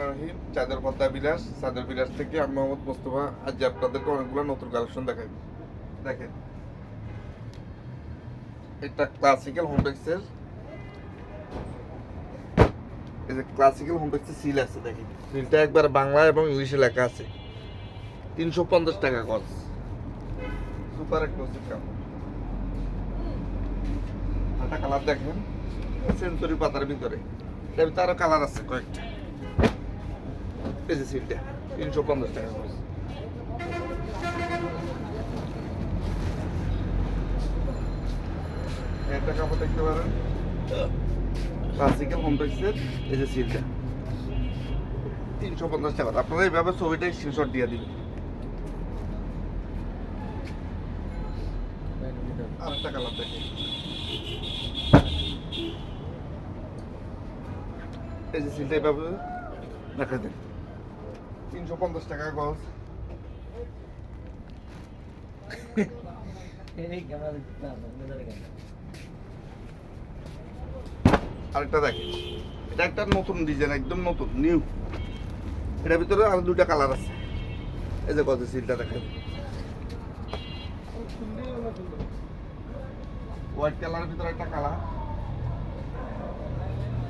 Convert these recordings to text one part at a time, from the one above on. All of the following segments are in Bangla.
রহিম চাদর পদ্মা বিলাস চাদর বিলাস থেকে আমি মোহাম্মদ মোস্তফা আজ আপনাদেরকে অনেকগুলো নতুন কালেকশন দেখাই। দেখেন, এটা ক্লাসিক্যাল হোমটেক্সের, এই যে ক্লাসিক্যাল হোমটেক্সের সিল আছে। দেখেন সিলটা একবার বাংলা এবং ইংলিশে লেখা আছে। 350 টাকা কস, সুপার এক্সক্লুসিভ কাপড়। একটা কালার দেখেন, সেঞ্চুরি পাতার ভিতরে, এর ভিতরে আরো কালার আছে কয়েকটা। এই যে সিলটা 350 টাকা কস। একটা কাপড় দেখতে পারেন, ক্লাসিক্যাল হোমটেক্সের, এই যে সিলটা 350 টাকা। আপনারা এইভাবে ছবিটা স্ক্রিনশট দিয়ে দিবেন। আরেকটা কালার দেখেন, এই যে সিলটা এইভাবে দেখা দেন, 350 টাকা গজ। আরেকটা দেখেন, এটা একটা নতুন ডিজাইন, একদম নতুন নিউ। এটার ভিতরে আরো দুইটা কালার আছে। এই যে গজের সিলটা দেখেন, হোয়াইট কালারের ভিতরে একটা কালার,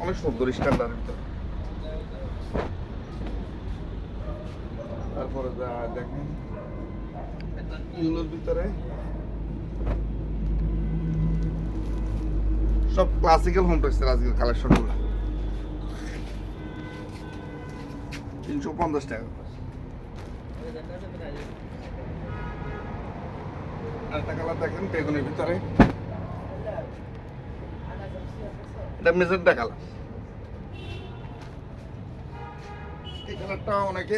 অনেক সুন্দর স্ট্যান্ডার্ডের ভিতরে। তারপরে যা দেখেন, এটা ইউলোর ভিতরে, সব ক্লাসিক্যাল হোমটেক্সের আজকের কালেকশনগুলো 350 টাকা। আরেকটা কালার দেখেন বেগুনের ভিতরে, এটা মেজেন্টা কালার। এই কালারটা অনেকে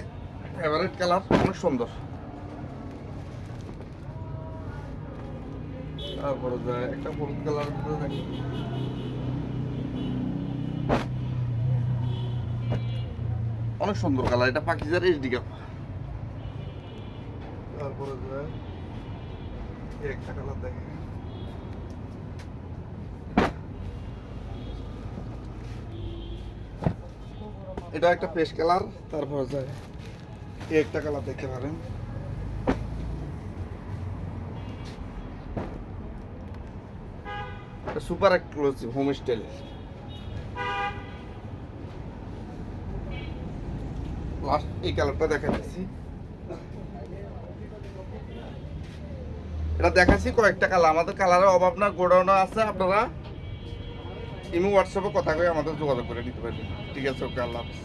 ফেভারিট কালার, অনেক সুন্দর। তারপরে যায় একটা হলুদ কালার ভিতরে দেখেন, অনেক সুন্দর কালার, এটা পাকিজার এইচডি কালার। তারপরে যায় একটা কালার দেখেন, এটা একটা পেস্ট কালার। তারপরে যায় একটা কালার দেখতে পারেন, সুপার এক্সক্লুসিভ হোম স্টাইলের। লাস্ট এই কালারটা দেখাচ্ছি, এটা দেখাচ্ছি কয়েকটা কালার। আমাদের কালারের অভাব না, গোডাউন আছে, আপনারা ইমো হোয়াটসঅ্যাপে কথা কয়ে আমাদের যোগাযোগ করে নিতে পারবেন। ঠিক আছে, ওকে, আল্লাহ হাফেজ।